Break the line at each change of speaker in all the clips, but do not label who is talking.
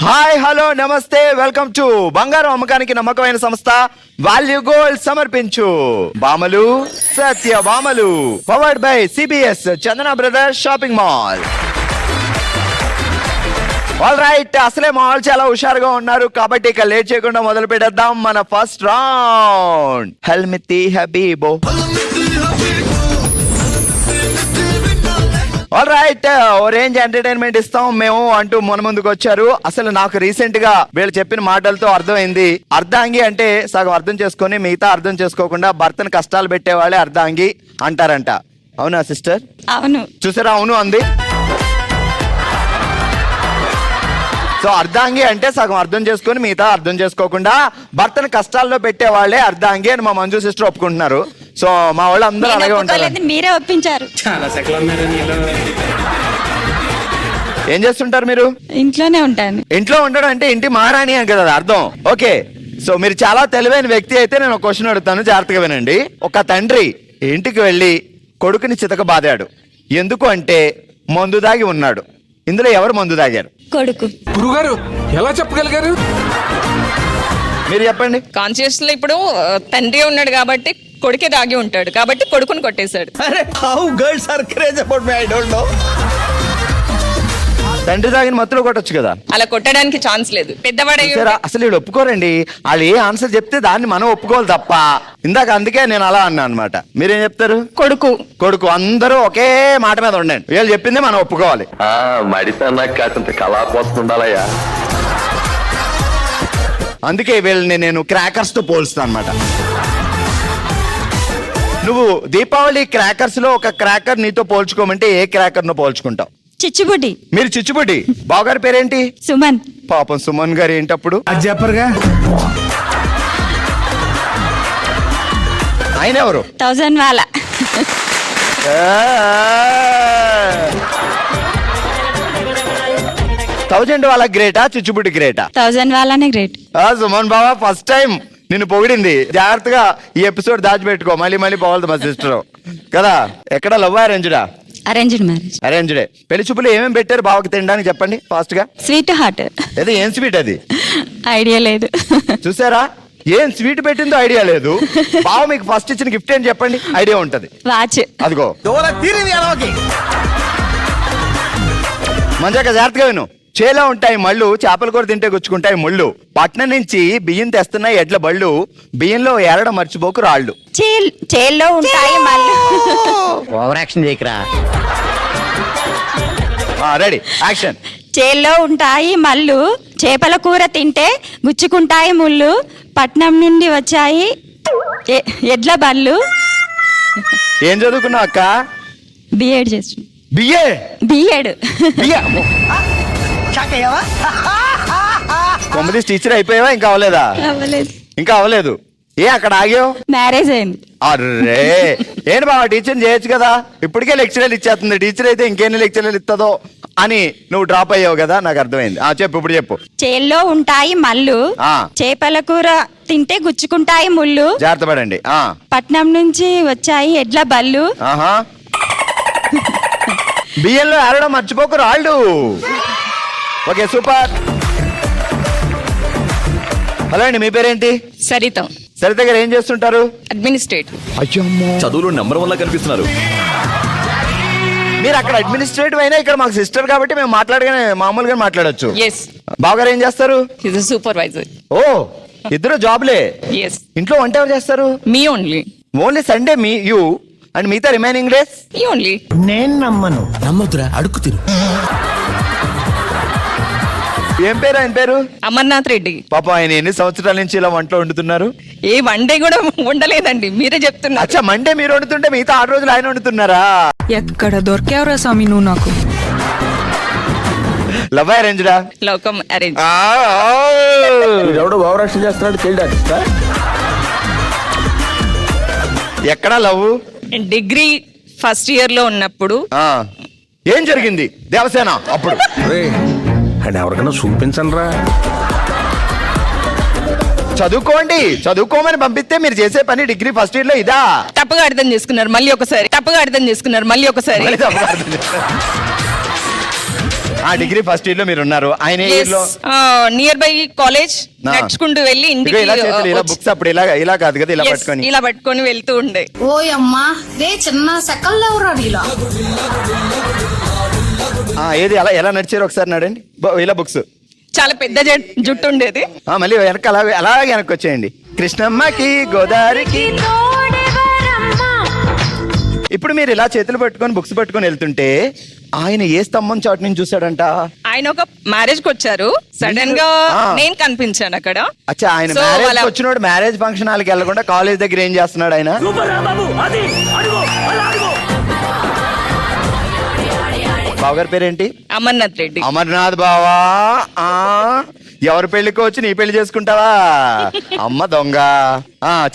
Hi hello namaste welcome to బంగారం అమ్మకానికి నమ్మకమైన సంస్థ వాల్యూ గోల్డ్ సమర్పించు బామలు సత్య బామలు powered by CBS Chandana brothers shopping mall. All right, అసలే మాల్ చాలా హుషారుగా ఉన్నారు కాబట్టి ఇక లేట్ చేయకుండా మొదలు పెట్టేద్దాం మన ఫస్ట్ రౌండ్. హెల్మితి హబీబో. ఆల్ రైట్, ఓ రేంజ్ ఎంటర్టైన్మెంట్ ఇస్తాం మేము అంటూ మన ముందుకు వచ్చారు. అసలు నాకు రీసెంట్ గా వీళ్ళు చెప్పిన మాటలతో అర్థమైంది, అర్ధాంగి అంటే సగం అర్థం చేసుకొని మిగతా అర్థం చేసుకోకుండా భర్తను కష్టాలు పెట్టేవాళ్ళే అర్ధాంగి అంటారంట. అవునా సిస్టర్?
అవును.
చూసారా, అవును అంది. సో అర్ధాంగి అంటే సగం అర్థం చేసుకొని మిగతా అర్థం చేసుకోకుండా భర్తను కష్టాల్లో పెట్టే వాళ్ళే అర్ధాంగి అని మా మంజు సిస్టర్ ఒప్పుకుంటున్నారు. సో మా వాళ్ళు అందరూ అలాగే ఉంటారు.
మీరే ఒప్పించారు.
ఏం చేస్తుంటారు మీరు?
ఇంట్లోనే ఉంటాను.
ఇంట్లో ఉండడం అంటే ఇంటి మహారాణి అని కదా అర్థం. ఓకే, సో మీరు చాలా తెలివైన వ్యక్తి అయితే నేను ఒక క్వశ్చన్ అడుగుతాను, జాగ్రత్తగా వినండి. ఒక తండ్రి ఇంటికి వెళ్ళి కొడుకుని చితక బాదాడు. ఎందుకు అంటే మందు దాగి ఉన్నాడు. ఇందులో ఎవరు మందు దాగారు?
కొడుకు.
గురుగారు ఎలా చెప్పగలిగారు?
మీరు చెప్పండి.
కాన్షియస్ లో ఇప్పుడు తండ్రి ఉన్నాడు కాబట్టి కొడుకే దాగి ఉంటాడు కాబట్టి కొడుకుని కొట్టేశాడు.
తండ్రి తాగిన మత్తులో కొట్టొచ్చు కదా.
అలా కొట్టడానికి ఛాన్స్ లేదు. పెద్దవాడై
అసలు వీళ్ళు ఒప్పుకోరండి. వాళ్ళు ఏ ఆన్సర్ చెప్తే దాన్ని మనం ఒప్పుకోవాలి తప్ప. ఇందాక అందుకే నేను అలా అన్నా అనమాట. మీరేం చెప్తారు?
కొడుకు.
కొడుకు. అందరూ ఒకే మాట మీద ఉండండి. వీళ్ళు చెప్పిందే మనం ఒప్పుకోవాలి.
కళాపోతుండాలయ్యా.
అందుకే వీళ్ళని నేను క్రాకర్స్ తో పోల్స్తాను అనమాట. నువ్వు దీపావళి క్రాకర్స్ లో ఒక క్రాకర్ నీతో పోల్చుకోమంటే ఏ క్రాకర్ ను పోల్చుకుంటావు?
చిచ్చుబుడ్డి.
మీరు చిచ్చుబుడ్డి. బావగారి పేరేంటి?
సుమన్.
పాపం సుమన్ గారు ఏంటప్పుడు
చెప్పరుగా.
ఆయన ఎవరు?
1000 వాళ్ళ.
1000 వాళ్ళ గ్రేటా, చిచ్చుబుడ్డి గ్రేటా?
1000 వాళ్ళనే గ్రేట్.
సుమన్ బాబా ఫస్ట్ టైం నిన్ను పొగిడింది. జాగ్రత్తగా ఈ ఎపిసోడ్ దాచిపెట్టుకో, మళ్ళీ మళ్ళీ పోవాలి మా సిస్టర్ కదా. ఎక్కడ లవ్ అరేంజ్డా?
Arranged marriage.
అరేంజ్డే. పెళ్లి చూపులు ఏమేమి పెట్టారు బావకి తినడానికి చెప్పండి ఫాస్ట్ గా.
Sweet heart.
ఏదో ఏం స్వీట్ అది?
ఐడియా లేదు.
చూసారా, ఏం స్వీట్ పెట్టిందో ఐడియా లేదు. బావ మీకు ఫస్ట్ ఇచ్చిన గిఫ్ట్ ఏంటి చెప్పండి, ఐడియా ఉంటది.
వాచ్.
అదిగో మంచిగా జాగ్రత్తగా విను. చేలో ఉంటాయి మళ్ళు, చేపల కూర తింటే గుచ్చుకుంటాయి ముళ్ళు. పట్నం నుంచి బియ్యం తెస్తున్నాయి ఎడ్ల బళ్ళు, బియ్యంలో ఏరడం మర్చిపోకు రాళ్ళు.
చేల్లో ఉంటాయి మళ్ళు.
ఓవర్ యాక్షన్ చేయకరా.
Ready, action.
చేల్లో ఉంటాయి మళ్ళు, చేపల కూర తింటే గుచ్చుకుంటాయి ముళ్ళు, పట్నం నుండి వచ్చాయి ఎడ్ల బళ్ళు.
ఏం చదువుకున్నావు అక్క?
బిఎడ్ చేస్తున్నా.
బిఎడ్. కొమ్మదీసి టీచర్ అయిపోయావా? ఇంకా అవ్వలేదా?
అవ్వలేదు.
ఇంకా అవ్వలేదు. ఏ అక్కడ ఆగావు?
మ్యారేజ్ అయింది.
అర్రే, ఏంటి బాబా టీచర్ చేయొచ్చు కదా. ఇప్పటికే లెక్చరర్లు ఇచ్చేస్తుంది. టీచర్ అయితే ఇంకెన్ని లెక్చరర్లు ఇస్తుందో అని నువ్వు డ్రాప్ అయ్యావు కదా, నాకు అర్థమైంది. చెప్పు, ఇప్పుడు చెప్పు.
చేల్లో ఉంటాయి మళ్ళు, చేపల కూర తింటే గుచ్చుకుంటాయి ముళ్ళు,
జాగ్రత్త పడండి.
పట్నం నుంచి వచ్చాయి ఎడ్ల బళ్ళు.
బియ్యంలో ఆరడం మర్చిపోకు రాళ్ళు. Okay, super. హలో అండి, మీ పేరేంటి?
సరిత.
సరిత గారు ఏం చేస్తుంటారు?
అడ్మినిస్ట్రేటివ్.
చదువులో నెంబర్ 1 లా కనిపిస్తున్నారు.
మీరు అక్కడ అడ్మినిస్ట్రేటివ్ అయినా ఇక్కడ మాకు సిస్టర్ కాబట్టి మేము మాట్లాడగానే మామూలుగా మాట్లాడొచ్చు.
ఎస్.
బావగారు ఏం చేస్తారు?
హిస్ ఎ సూపర్వైజర్.
ఓ, ఇద్దరు జాబ్లే.
ఎస్.
ఇంట్లో వంట ఎవరు చేస్తారు?
Me only.
Only Sunday me you and మిగతా రిమైనింగ్ డేస్
మీ ఓన్లీ.
నేను నమ్మను.
నమ్మదురా, అడుగు తిరు.
ఏం పేరు ఆయన పేరు?
అమర్నాథ్ రెడ్డి.
పాప ఆయన ఎన్ని సంవత్సరాల నుంచి ఇలా వంటలో వండుతున్నారు?
ఏ వన్ డే కూడా ఉండలేదండి, మీరే చెప్తున్నారు.
అచ్చా, మండే మీరు వండుతుంటే మిగతా 6 రోజులు ఆయన వండుతున్నారా?
ఎక్కడ దొరికేవరా స్వామి నువ్వు నాకు?
లవ్ అరేంజ్డా?
లోకం అరేంజ్.
ఎవడో ఓవరాక్షన్ చేస్తున్నాడు చేయడానికి.
ఎక్కడా లవ్?
డిగ్రీ ఫస్ట్ ఇయర్ లో ఉన్నప్పుడు.
ఏం జరిగింది దేవసేన అప్పుడు?
అండ్ ఎవరికైనా చూపించండి రా.
చదువుకోండి, చదువుకోమని పంపిస్తే మీరు చేసే పని డిగ్రీ ఫస్ట్ ఇయర్ లో ఇదా?
తప్పుగా అర్థం చేసుకున్నారు మళ్ళీ ఒకసారి.
ఆ డిగ్రీ ఫస్ట్ ఇయర్ లో మీరు ఉన్నారు, ఆయన ఏ ఇయర్ లో?
నియర్ బై కాలేజ్
ఆ.
నడుచుకుంటూ వెళ్ళి ఇంటికి
ఇలా చేతులు ఇలా
వచ్చి-
బుక్స్ అప్పుడు ఇలా కాదు కదా, ఇలా
Yes,
పట్టుకొని
ఇలా పట్టుకొని వెళ్తూ ఉండే.
ఓయమ్మా రే చిన్న సెకల్లో ఇలా
ఏది అలా ఎలా నడిచారు ఒకసారి నడండి. ఇలా బుక్స్
చాలా పెద్ద జుట్టు ఉండేది.
మళ్ళీ వెనక అలాగే వెనక్కి వచ్చేయండి. కృష్ణమ్మకి గోదావరికి. ఇప్పుడు మీరు ఇలా చేతులు పట్టుకొని బుక్స్ పట్టుకొని వెళ్తుంటే ఆయన ఏ స్తంభం చాటు నుంచి చూసాడంట?
ఆయన ఒక మ్యారేజ్ కి వచ్చారు, సడన్ గా
ఆ.
నేను కనిపించాను అక్కడ.
అచ్చా, ఆయన
So,
మ్యారేజ్
వాళ్ళ-
వచ్చినోడు మ్యారేజ్ ఫంక్షన్ హాల్కి వెళ్ళకుండా కాలేజ్ దగ్గర ఏం చేస్తున్నాడు ఆయన? బావగారి పేరేంటి?
అమర్నాథ్ రెడ్డి.
అమర్నాథ్ బావా. ఆ ఎవరి పెళ్లికి వచ్చి నీ పెళ్లి చేసుకుంటావా? అమ్మ దొంగ.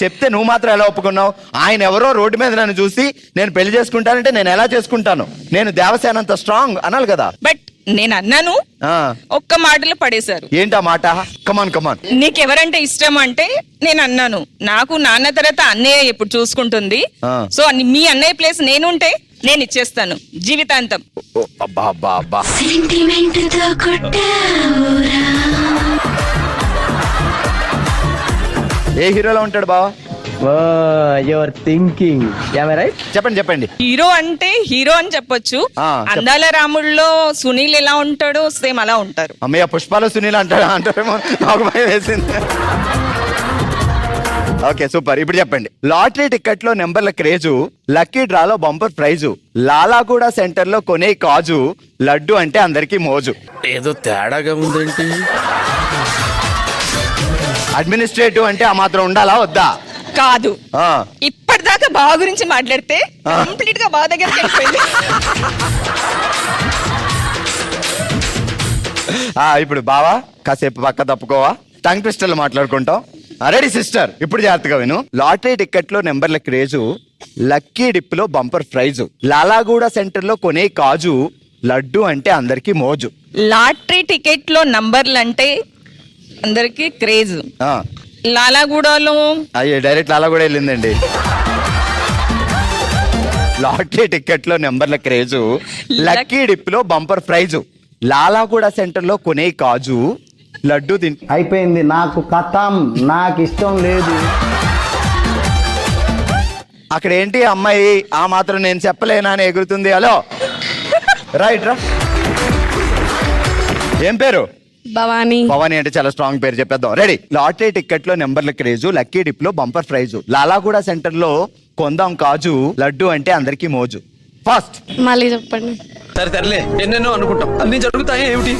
చెప్తే నువ్వు మాత్రం ఎలా ఒప్పుకున్నావు? ఆయన ఎవరో రోడ్డు మీద నన్ను చూసి నేను పెళ్లి చేసుకుంటానంటే నేను ఎలా చేసుకుంటాను? నేను దేవసేన అంత స్ట్రాంగ్ అనాలి కదా.
బట్ నేను అన్నాను,
ఆ
ఒక్క మాటలో పడేశారు.
ఏంటా మాట? కమాన్ కమాన్.
నీకెవరంటే ఇష్టం అంటే నేను అన్నాను, నాకు నాన్న తర్వాత అన్నయ్య ఇప్పుడు చూసుకుంటుంది.
ఆ.
సో మీ అన్నయ్య ప్లేస్ నేనుంటే నేను ఇచ్చేస్తాను జీవితాంతం.
అబ్బా అబ్బా అబ్బా. ఏ హీరోలో ఉంటాడు బావా?
Your thinking right.
చెప్పండి చెప్పండి.
హీరో అంటే హీరో అని చెప్పొచ్చు.
ఆ, చెప్ప-
అందాల రాముల్లో సునీల్ ఎలా ఉంటాడో సేమ్ అలా ఉంటారు.
అమ్మయ్య పుష్పాలు సునీల్ అంటారేమో, నాకు భయం వేసింది. Okay super. ఇప్పుడు చెప్పండి. లాటరీ టికెట్ లో నెంబర్ల క్రేజు, లక్కీ డ్రాలో బంపర్ ప్రైజు, లాలాగూడ సెంటర్ లో కొనే కాజు, లడ్డు అంటే అందరికీ మోజు.
ఏదో తేడాగా ఉందేంటి?
అడ్మినిస్ట్రేటివ్ అంటే ఆ మాత్రం ఉండాలా వద్దా?
కాదు,
ఆ,
ఇప్పటిదాకా బావ గురించి మాట్లాడితే కంప్లీట్ గా బావ దగ్గరికి వెళ్ళిపోయింది.
ఇప్పుడు బావా కాసేపు పక్క తప్పుకోవా, టంగ్ ట్విస్టర్లు మాట్లాడుకుంటాం. రెడీ సిస్టర్, ఇప్పుడు జాగ్రత్తగా విను. లాటరీ టికెట్ లో నెంబర్ల క్రేజు, లక్కీ డిప్ లో బంపర్ ప్రైజు, లాలాగూడ సెంటర్ లో కొనే కాజు, లడ్డు అంటే అందరికీ మోజు.
లాటరీ టికెట్ లో నంబర్లు అంటే అందరికి క్రేజ్.
ఆ,
లాలాగూడలో
అయ్యే డైరెక్ట్ లాలాగూడ వెళ్ళిందండి. లాటరీ టికెట్ లో నెంబర్ల క్రేజు, లక్కీ డిప్ లో బంపర్ ప్రైజు, లాలాగూడ సెంటర్ లో కొనే కాజు, లడ్డు
అయిపోయింది, నాకు కథం, నాకు ఇష్టం లేదు.
అక్కడ ఏంటి అమ్మాయి ఆ మాత్రం నేను చెప్పలేనా అని ఎగురుతుంది. హలో రైట్ రా. ఏం పేరు?
భవానీ.
భవానీ అంటే చాలా స్ట్రాంగ్ పేరు, చెప్పేద్దాం. రెడీ. లాటరీ టికెట్ లో నెంబర్ల క్రేజు, లక్కీ డిప్ లో బంపర్ ప్రైజు, లాలాగూడ సెంటర్ లో కొందాం కాజు, లడ్డు అంటే అందరికీ మోజు. ఫస్ట్
మళ్ళీ చెప్పండి.
సరే తరలే, ఎన్నెన్నో అనుకుంటాం, అన్ని జరుగుతాయి ఏమిటి?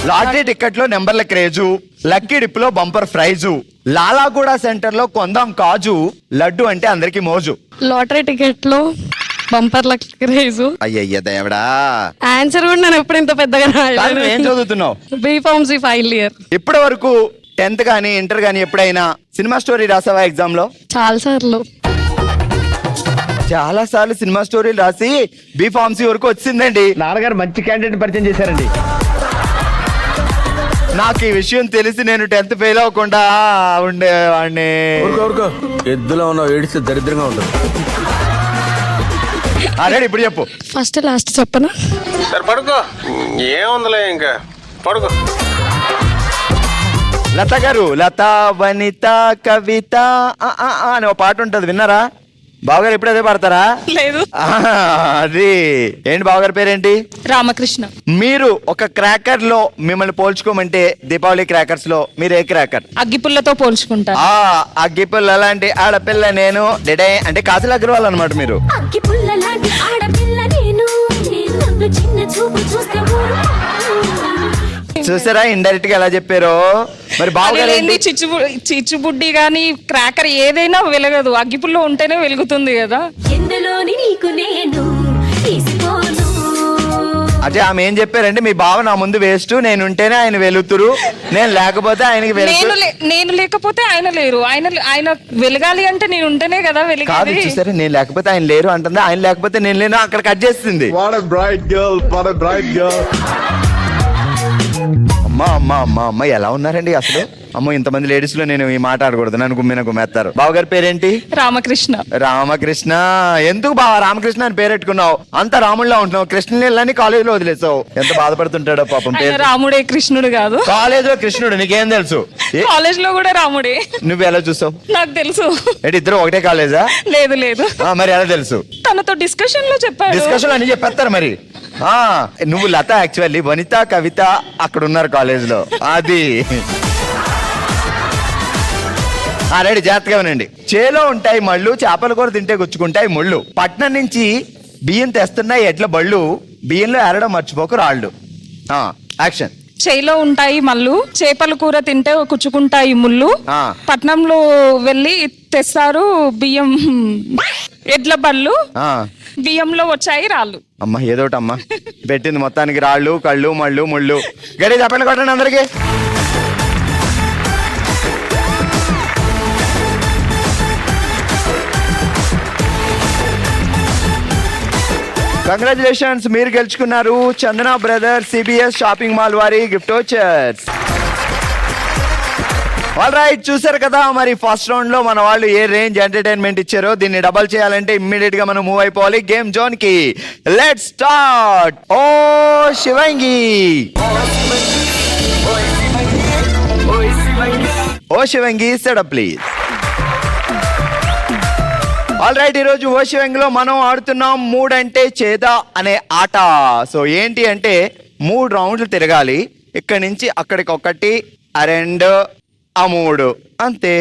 లాటరీ టికెట్ లో నెంబర్ల క్రేజు, లక్కీ డిప్ లో బంపర్ ప్రైజు, లాలాగూడ సెంటర్ లో కొందాం కాజు, లడ్డు అంటే అందరికీ మోజు.
లాటరీ టికెట్ లో బంపర్ క్రేజ్.
అయ్యయ్య దేవుడా.
ఆన్సర్ కూడా నేను ఎప్పుడు ఇంత పెద్దగా
కాదు, నువ్వు ఏం చదువుతున్నావు?
B Pharmacy final year.
ఇప్పటి వరకు 10th గానీ ఇంటర్ గానీ ఎప్పుడైనా సినిమా స్టోరీ రాసావా ఎగ్జామ్ లో?
చాలా సార్లు.
చాలా సార్లు సినిమా స్టోరీలు రాసి బీఫార్మసీ వరకు వచ్చిందండి.
నాన్నగారు మంచి క్యాండిడేట్ పరిచయం చేశారండి.
నాకు ఈ విషయం తెలిసి నేను 10th ఫెయిల్ అవ్వకుండా ఉండేవాడిని.
ఊరుకో ఎద్దులో ఉన్నావు, ఏడిస్తే దరిద్రంగా ఉంటుంది.
రెడీ, ఇప్పుడు చెప్పు.
ఫస్ట్ లాస్ట్ చెప్పనా?
సరే పడుకో, ఏముందిలే ఇంకా పడుకో.
లత గారు, లత వనిత కవిత అని ఒక పాట ఉంటది, విన్నారా? బావగారు ఎప్పుడు అదే పాడతారా?
లేదు.
అది ఏంటి, బావగారి పేరేంటి?
రామకృష్ణ.
మీరు ఒక క్రాకర్ లో మిమ్మల్ని పోల్చుకోమంటే దీపావళి క్రాకర్స్ లో మీరు ఏ క్రాకర్?
అగ్గిపుల్లతో పోల్చుకుంటాను.
అగ్గిపుల్ల అలాంటి ఆడపిల్ల నేను డెడే అంటే కాజల్ అగర్వాల్ అనమాట మీరు.
అగ్గి పుల్ల లాంటి ఆడపిల్ల నేను, నన్ను చిన్న చూపు చూస్తే
చూసారా ఇండైరెక్ట్ గా ఎలా చెప్పారో. మరి బావగారు ఏంటి?
చిచ్చుబుడ్డి గాని క్రాకర్ ఏదైనా వెలగదు, అగ్గిపుల్ల ఉంటేనే వెలుగుతుంది కదా.
ఎందులోని నీకు నేను తీసుకోను.
అదే ఆమె ఏం చెప్పారంటే మీ బావ నా ముందు వేస్ట్, నేను ఉంటేనే ఆయన వెలుతురు, నేను లేకపోతే ఆయనకి వెలుతురు.
నేను లేకపోతే ఆయన లేరు, ఆయన వెలగాలి అంటే నేను ఉంటేనే కదా
కాదు,
వెలిగేది.
చూసారా నేను లేకపోతే ఆయన లేరు అంటుంది, ఆయన లేకపోతే నేను లేను, అక్కడ కట్ చేస్తుంది. అమ్మ మా అమ్మ ఎలా ఉన్నారండి అసలు? అమ్మో, ఇంతమంది లేడీస్ లో నేను ఈ మాట ఆడకూడదు, నన్ను గుమ్మేస్తారు. బావగారి పేరేంటి?
రామకృష్ణ.
రామకృష్ణ. ఎందుకు బావ రామకృష్ణ అని పేరెట్టుకున్నావు? అంత రాముడిలా ఉంటున్నావు, కృష్ణుని కాలేజ్ లో వదిలేసావు. ఎంత బాధపడుతుంటాడో పాపం.
ఆయన
పేరు
రాముడే, కృష్ణుడు కాదు.
కాలేజ్ లో కృష్ణుడు, నీకేం తెలుసు?
కాలేజ్ లో కూడా రాముడే.
నువ్వు ఎలా చూసావు?
నాకు తెలుసు.
ఏంటి ఇద్దరు ఒకటే కాలేజా?
లేదు
మరి ఎలా తెలుసు?
తనతో డిస్కషన్ లో చెప్పాడు.
డిస్కషన్ అని చెప్పేస్తారు మరి. నువ్వు లత, యాక్చువల్లీ వనిత, కవిత అక్కడ ఉన్నారు కాలేజ్ లో. అది రెడీ, జాగ్రత్తగా వినండి. చేలో ఉంటాయి మళ్ళు, చేపల కూర తింటే గుచ్చుకుంటాయి ముళ్ళు. పట్నం నుంచి బియ్యం తెస్తున్నాయి ఎడ్ల బళ్ళు, బియ్యంలో ఏరడం మర్చిపోకు రాళ్ళు. యాక్షన్.
చేలో ఉంటాయి మళ్ళు, చేపల కూర తింటే కుచ్చుకుంటాయి ముళ్ళు. పట్నంలో వెళ్ళి తెస్తారు బియ్యం ఎడ్ల బళ్ళు, బియ్యంలో వచ్చాయి రాళ్ళు.
అమ్మ ఏదోటమ్మా పెట్టింది మొత్తానికి. రాళ్ళు, కళ్ళు, మళ్ళు, ముళ్ళు. గడి చెప్పండి, కొట్టండి అందరికి. కంగ్రాచులేషన్స్, మీరు గెలుచుకున్నారు చందన బ్రదర్స్ సిబిఎస్ షాపింగ్ మాల్ వారి గిఫ్ట్ వోచర్స్. ఆల్ రైట్, చూసారు కదా మరి ఫస్ట్ రౌండ్ లో మన వాళ్ళు ఏ రేంజ్ ఎంటర్టైన్మెంట్ ఇచ్చారో. దీన్ని డబల్ చేయాలంటే ఇమ్మీడియట్ గా మనం మూవ్ అయిపోవాలి గేమ్ జోన్ కి. Let's start. ఓ శివంగి, ఓ Shivangi setup please. All right, ఈరోజు ఓ శివంగిలో మనం ఆడుతున్నాం మూడంటే చేదా అనే ఆట. సో ఏంటి అంటే 3 రౌండ్లు తిరగాలి. ఇక్కడి నుంచి అక్కడికి 1, 2, 3 అంతే.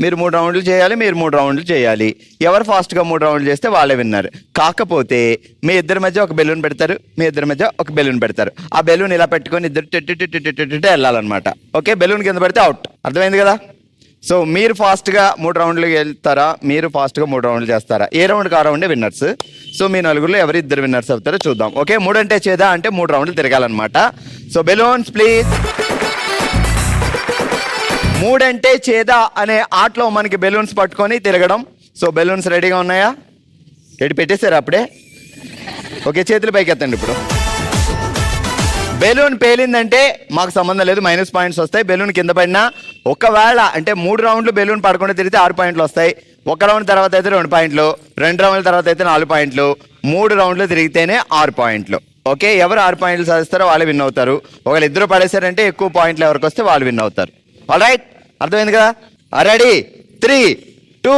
మీరు 3 రౌండ్లు చేయాలి, మీరు 3 రౌండ్లు చేయాలి. ఎవరు ఫాస్ట్గా 3 రౌండ్లు చేస్తే వాళ్ళే విన్నారు. కాకపోతే మీ ఇద్దరి మధ్య ఒక బెలూన్ పెడతారు, మీ ఇద్దరి మధ్య ఒక బెలూన్ పెడతారు. ఆ బెలూన్ ఇలా పెట్టుకొని ఇద్దరు వెళ్ళాలన్నమాట. ఓకే, బెలూన్ కింద పెడితే అవుట్. అర్థమైంది కదా? సో మీరు ఫాస్ట్గా 3 రౌండ్లు వెళ్తారా, మీరు ఫాస్ట్గా 3 రౌండ్లు చేస్తారా? ఏ రౌండ్కి ఆ రౌండే విన్నర్స్. సో మీ నలుగురులో ఎవరు ఇద్దరు విన్నర్స్ అవుతారో చూద్దాం. ఓకే, 3 అంటే చేదా అంటే 3 రౌండ్లు తిరగాలన్నమాట. So balloons please. 3 అంటే చేదా అనే ఆటలో మనకి బెలూన్స్ పట్టుకొని తిరగడం. సో బెలూన్స్ రెడీగా ఉన్నాయా? రెడీ పెట్టేశారు అప్పుడే? ఓకే, చేతులు పైకి ఎత్తండి. ఇప్పుడు బెలూన్ పేలిందంటే మాకు సంబంధం లేదు, -, పాయింట్స్ వస్తాయి. బెలూన్ కింద పడినా ఒకవేళ అంటే 3 రౌండ్లు బెలూన్ పడకుండా తిరిగితే 6 పాయింట్లు వస్తాయి. 1 రౌండ్ తర్వాత అయితే 2 పాయింట్లు, 2 రౌండ్ల తర్వాత అయితే 4 పాయింట్లు, 3 రౌండ్లు తిరిగితేనే 6 పాయింట్లు. ఓకే, ఎవరు 6 పాయింట్లు సాధిస్తారో వాళ్ళే విన్ అవుతారు. ఒకవేళ ఇద్దరు పడేశారంటే ఎక్కువ పాయింట్లు ఎవరికి వస్తే వాళ్ళు విన్ అవుతారు. ఆల్ రైట్, అర్థమైంది కదా? Ready, 3, 2,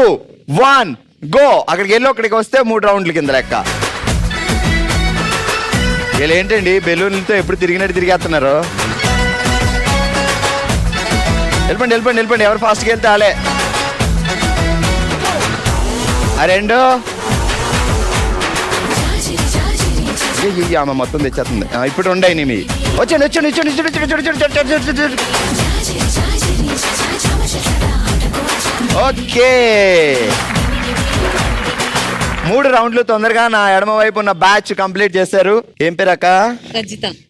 1 go. అక్కడికి వెళ్ళి అక్కడికి వస్తే 3 రౌండ్ల కింద లెక్క. వీళ్ళు ఏంటండి బెలూన్లతో ఎప్పుడు తిరిగినట్టు తిరిగేస్తున్నారు? వెళ్ళిపోండి. ఎవరు ఫాస్ట్కి వెళ్తే ఆలే. 2 ఆమె మొత్తం తెచ్చేస్తుంది. ఇప్పుడు ఉండయి మీ వచ్చండి. ఓకే, 3 రౌండ్లు తొందరగా నా ఎడమ వైపు ఉన్న బ్యాచ్ కంప్లీట్ చేశారు. ఏం పేరు అక్క?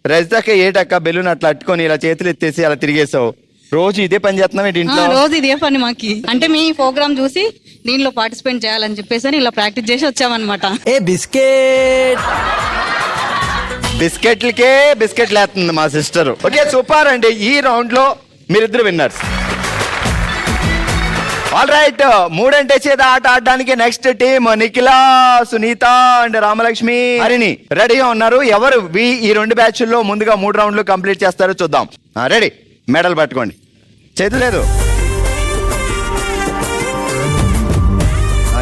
రజిత. ఏటక్క బెలూన్ అట్లా అట్టుకొని ఇలా చేతులు ఎత్తేసి అలా తిరిగేసావు? రోజు ఇదే పని చేస్తున్నాం ఇంట్లో?
రోజు ఇదే పని మాకి. అంటే మీ ప్రోగ్రామ్ చూసి దీనిలో పార్టిసిపేట్ చేయాలని చెప్పేసి ఇలా ప్రాక్టీస్ చేసి వచ్చామన్నమాట.
బిస్కెట్లకే బిస్కెట్లు వేస్తుంది మా సిస్టర్. ఓకే, సూపర్ అండి. ఈ రౌండ్ లో మీరిద్దరు విన్నర్స్. ఆల్ రైట్, 3 అంటే చేదా ఆట ఆడడానికి next team Nikhila, Sunitha and Ramalakshmi, Harini రెడీగా ఉన్నారు. ఎవరు ఈ 2 బ్యాచ్ల్లో ముందుగా 3 రౌండ్లు కంప్లీట్ చేస్తారో చూద్దాం. రెడీ, మెడల్ పట్టుకోండి. చేతులు లేదు,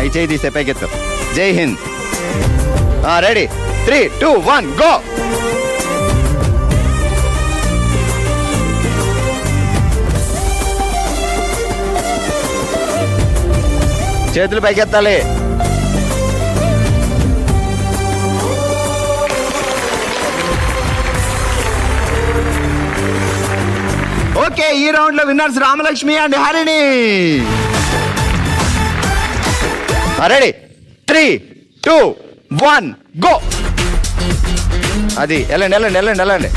ఈ చేయి తీసే పైకెత్తు. జై హింద్. Ready, 3, 2, 1 go. చేతులు పైకెత్తాలి. ఓకే, ఈ రౌండ్ లో winners Ramalakshmi and Harini. Ready, 3, 2, 1 go. అది వెళ్ళండి.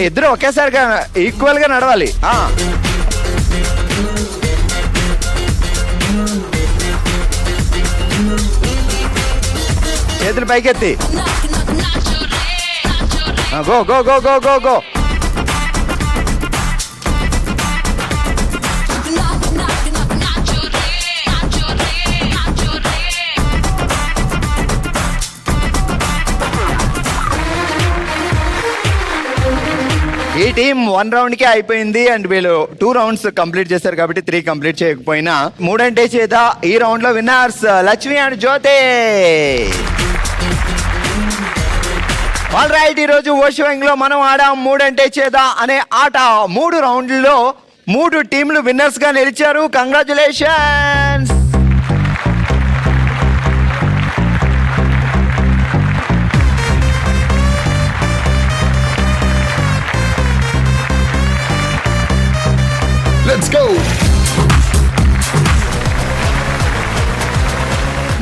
ఇద్దరు ఒకేసారిగా ఈక్వల్ గా నడవాలి. చేతులు పైకెత్తి. Go go go go go go. ఈ టీం 1 రౌండ్ కి అయిపోయింది అండ్ వీళ్ళు 2 రౌండ్స్ కంప్లీట్ చేశారు కాబట్టి 3 కంప్లీట్ చేయకపోయినా 3 అంటే చేత ఈ రౌండ్ లో winners Lakshmi and Jyothi. All right, ఈ రోజు ఓషివంగ్ లో మనం ఆడాం 3 అంటే చేత అనే ఆట. 3 రౌండ్లలో 3 టీంలు విన్నర్స్ గా నిలిచారు. కంగ్రాచులేషన్స్.
Let's go.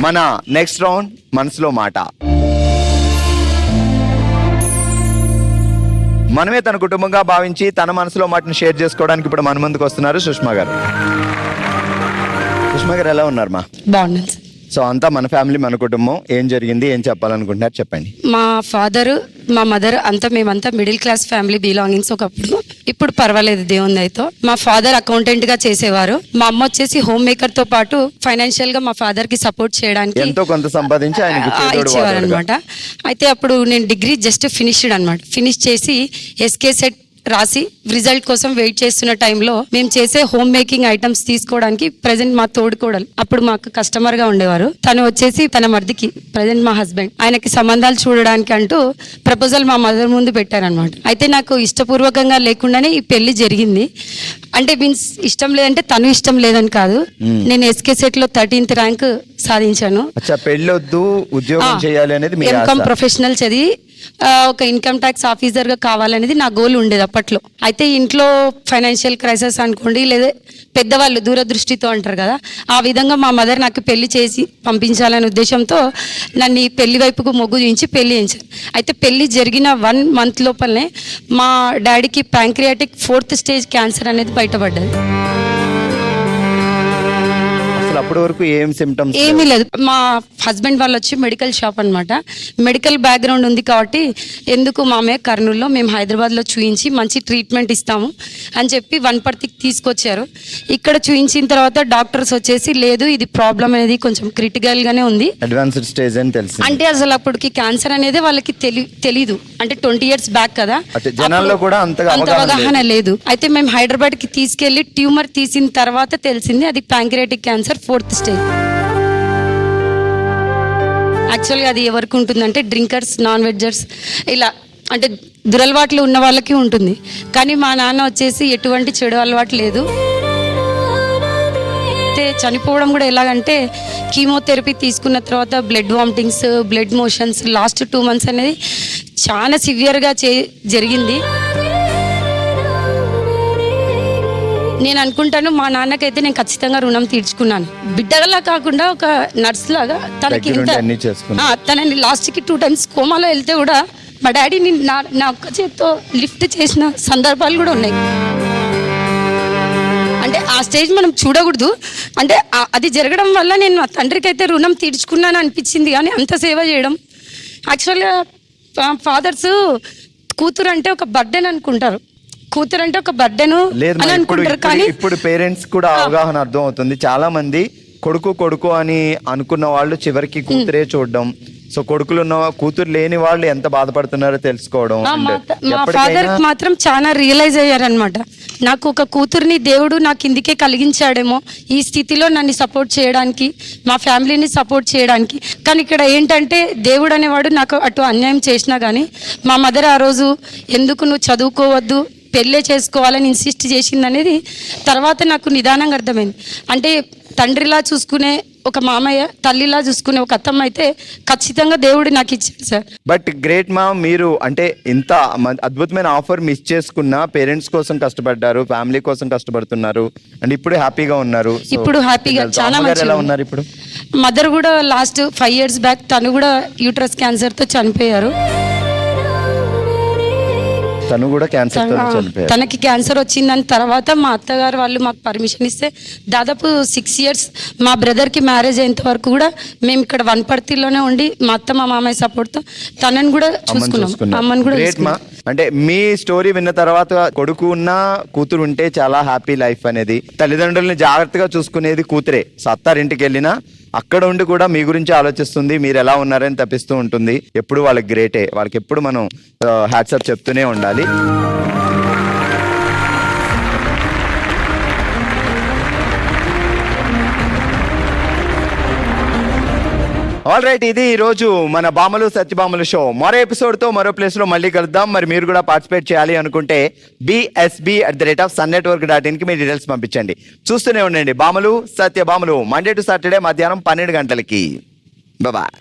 మన నెక్స్ట్ రౌండ్ మనసులో మాట. మనమే తన కుటుంబంగా భావించి తన మనసులో మాటను షేర్ చేసుకోవడానికి ఇప్పుడు మన ముందుకు వస్తున్నారు సుష్మా గారు. సుష్మా గారు ఎలా ఉన్నారు మా?
బాగున్నాను.
సో అంతా మన ఫ్యామిలీ, మన కుటుంబం. ఏం జరిగింది, ఏం చెప్పాలనుకుంటున్నారు చెప్పండి.
మా ఫాదర్, మా మదర్ అంతా మేమంతా మిడిల్ క్లాస్ ఫ్యామిలీ బిలాంగింగ్స్ ఒకప్పుడు. ఇప్పుడు పర్వాలేదు దేవుని దయతో. మా ఫాదర్ అకౌంటెంట్ గా చేసేవారు. మా అమ్మ వచ్చేసి హోమ్ మేకర్ తో పాటు ఫైనాన్షియల్ గా మా ఫాదర్ కి సపోర్ట్ చేయడానికి
ఎంతో కొంత సంపాదించి ఆయనకి
ఇచ్చేవారు అనమాట. అయితే అప్పుడు నేను డిగ్రీ జస్ట్ ఫినిష్డ్ అనమాట. ఫినిష్ చేసి ఎస్కే సెట్ రాసి రిజల్ట్ కోసం వెయిట్ చేస్తున్న టైంలో మేము చేసే హోమ్ మేకింగ్ ఐటమ్స్ తీసుకోవడానికి ప్రెసెంట్ మా తోడుకోడలు అప్పుడు మాకు కస్టమర్ గా ఉండేవారు. తను వచ్చేసి తన మర్దికి ప్రెసెంట్ మా హస్బెండ్ ఆయనకి సంబంధాలు చూడడానికి అంటూ ప్రపోజల్ మా మదర్ ముందు పెట్టారనమాట. అయితే నాకు ఇష్టపూర్వకంగా లేకుండానే ఈ పెళ్లి జరిగింది. అంటే మీన్స్ ఇష్టం లేదంటే తను ఇష్టం లేదని కాదు. నేను ఎస్కే సెట్ లో 13th ర్యాంక్ సాధించాను.
పెళ్ళొద్దు, ఉద్యోగం చేయాలి అనేది మీ
ఎంకామ్
ఆశ.
ప్రొఫెషనల్ చదివి ఒక ఇన్కమ్ ట్యాక్స్ ఆఫీసర్ గా కావాలనేది నా గోల్ ఉండేది అప్పట్లో. అయితే ఇంట్లో ఫైనాన్షియల్ క్రైసిస్ అనుకోండి, లేదా పెద్దవాళ్ళు దూరదృష్టితో అంటారు కదా, ఆ విధంగా మా మదర్ నాకు పెళ్లి చేసి పంపించాలనే ఉద్దేశంతో నన్ను ఈ పెళ్లి వైపుకు మొగ్గు చూపించి పెళ్లి చేయించారు. అయితే పెళ్లి జరిగిన 1 month లోపలనే మా డాడీకి ప్యాంక్రియాటిక్ 4th stage క్యాన్సర్ అనేది బయటపడ్డది.
అప్పటి వరకు ఏం సిమ్టమ్స్?
ఏమీ లేదు. మా హస్బెండ్ వాళ్ళు వచ్చి మెడికల్ షాప్ అన్నమాట. మెడికల్ బ్యాక్గ్రౌండ్ ఉంది కాబట్టి ఎందుకు మామయ్య కర్నూలులో మేము హైదరాబాద్లో చూయించి మంచి ట్రీట్మెంట్ ఇస్తాము అని చెప్పి వనపర్తికి తీసుకొచ్చారు. ఇక్కడ చూయించిన తర్వాత డాక్టర్స్ వచ్చేసి లేదు, ఇది ప్రాబ్లం అనేది కొంచెం క్రిటికల్గానే ఉంది,
అడ్వాన్స్డ్ స్టేజ్ అని తెలిసి.
అంటే అసలు అప్పటికి క్యాన్సర్ అనేది వాళ్ళకి తెలీదు. అంటే 20 years బ్యాక్ కదా,
జనాల్లో కూడా అంత
అవగాహన లేదు. అయితే మేము హైదరాబాద్కి తీసుకెళ్లి ట్యూమర్ తీసిన తర్వాత తెలిసింది అది ప్యాంక్రియాటిక్ క్యాన్సర్ 4th stage. యాక్చువల్గా అది ఎవరికి ఉంటుందంటే డ్రింకర్స్, నాన్ వెజ్జర్స్, ఇలా అంటే దురలవాట్లు ఉన్న వాళ్ళకి ఉంటుంది. కానీ మా నాన్న వచ్చేసి ఎటువంటి చెడు అలవాటు లేదు. అయితే చనిపోవడం కూడా ఎలాగంటే కీమోథెరపీ తీసుకున్న తర్వాత blood vomitings, blood motions last 2 months అనేది చాలా సివియర్గా జరిగింది. నేను అనుకుంటాను మా నాన్నకైతే నేను ఖచ్చితంగా రుణం తీర్చుకున్నాను. బిడ్డలా కాకుండా ఒక నర్స్ లాగా తనకి తనని లాస్ట్కి 2 times కోమాలో వెళ్తే కూడా మా డాడీని నా ఒక్క చేత్తో లిఫ్ట్ చేసిన సందర్భాలు కూడా ఉన్నాయి. అంటే ఆ స్టేజ్ మనం చూడకూడదు. అంటే అది జరగడం వల్ల నేను మా తండ్రికి అయితే రుణం తీర్చుకున్నాను అనిపించింది. కానీ అంత సేవ చేయడం, యాక్చువల్గా ఫాదర్స్ కూతురు అంటే ఒక బర్డెన్ అనుకుంటారు, కూతురు అంటే ఒక బర్డెన్ అని అనుకుంటారు. కానీ
ఇప్పుడు పేరెంట్స్ కూడా అవగాహన అర్థం అవుతుంది. చాలా మంది కొడుకు అని అనుకున్న వాళ్ళు చివరికి కూతురే చూడడం. సో కూతురు లేని వాళ్ళు ఎంత బాధపడుతున్నారో తెలుసుకోవడం.
మా ఫాదర్ మాత్రం చాలా రియలైజ్ అయ్యారనమాట. నాకు ఒక కూతుర్ని దేవుడు నాకు ఇందుకే కలిగించాడేమో ఈ స్థితిలో నన్ను సపోర్ట్ చేయడానికి, మా ఫ్యామిలీని సపోర్ట్ చేయడానికి. కానీ ఇక్కడ ఏంటంటే దేవుడు అనేవాడు నాకు అటు అన్యాయం చేసినా కానీ మా మదర్ ఆ రోజు ఎందుకు నువ్వు చదువుకోవద్దు, పెళ్ళే చేసుకోవాలని ఇన్సిస్ట్ చేసింది అనేది తర్వాత నాకు నిదానంగా అర్థమైంది. అంటే తండ్రిలా చూసుకునే ఒక మామయ్య, తల్లిలా చూసుకునే ఒక అత్తమ్మ అయితే ఖచ్చితంగా దేవుడు నాకు ఇచ్చాడు సార్.
బట్ గ్రేట్ మా, మీరు అంటే ఇంత అద్భుతమైన ఆఫర్ మిస్ చేసుకున్న పేరెంట్స్ కోసం కష్టపడ్డారు, ఫ్యామిలీ కోసం కష్టపడుతున్నారు అండ్ ఇప్పుడు హ్యాపీగా ఉన్నారు.
ఇప్పుడు హ్యాపీగా చాలా మంచిగా
ఉన్నారు. ఇప్పుడు
మదర్ కూడా లాస్ట్ 5 years బ్యాక్ తను కూడా యూట్రస్ క్యాన్సర్తో చనిపోయారు.
తను కూడా క్యాన్సర్ తో చనిపోయారు.
తనకి క్యాన్సర్ వచ్చిందని తర్వాత మా అత్తగారు వాళ్ళు మాకు పర్మిషన్ ఇస్తే దాదాపు 6 years మా బ్రదర్కి మ్యారేజ్ అయ్యేంత వరకు కూడా మేము ఇక్కడ వనపర్తిలోనే ఉండి మా అత్త మా మామయ్య సపోర్ట్తో తనని కూడా చూసుకున్నాం. అమ్మని కూడా
Great మా. అంటే మీ స్టోరీ విన్న తర్వాత కొడుకు ఉన్న కూతురు ఉంటే చాలా హ్యాపీ లైఫ్ అనేది. తల్లిదండ్రుల్ని జాగ్రత్తగా చూసుకునేది కూతురే. సత్తారింటికి వెళ్ళినా అక్కడ ఉండి కూడా మీ గురించి ఆలోచిస్తుంది, మీరు ఎలా ఉన్నారని తప్పిస్తూ ఉంటుంది. ఎప్పుడు వాళ్ళకి గ్రేటే, వాళ్ళకి ఎప్పుడు మనం హ్యాట్సప్ చెప్తూనే ఉండాలి. ఆల్ రైట్, ఇది ఈ రోజు మన బామలు సత్యభామలు షో. మరో ఎపిసోడ్ తో మరో ప్లేస్ లో మళ్ళీ కలుద్దాం. మరి మీరు కూడా పార్టిసిపేట్ చేయాలి అనుకుంటే bsb@sunnetwork.in కి మీ డీటెయిల్స్ పంపించండి. చూస్తూనే ఉండండి బామలు సత్యభామలు, మండే టు సాటర్డే మధ్యాహ్నం 12 గంటలకి. బాయ్.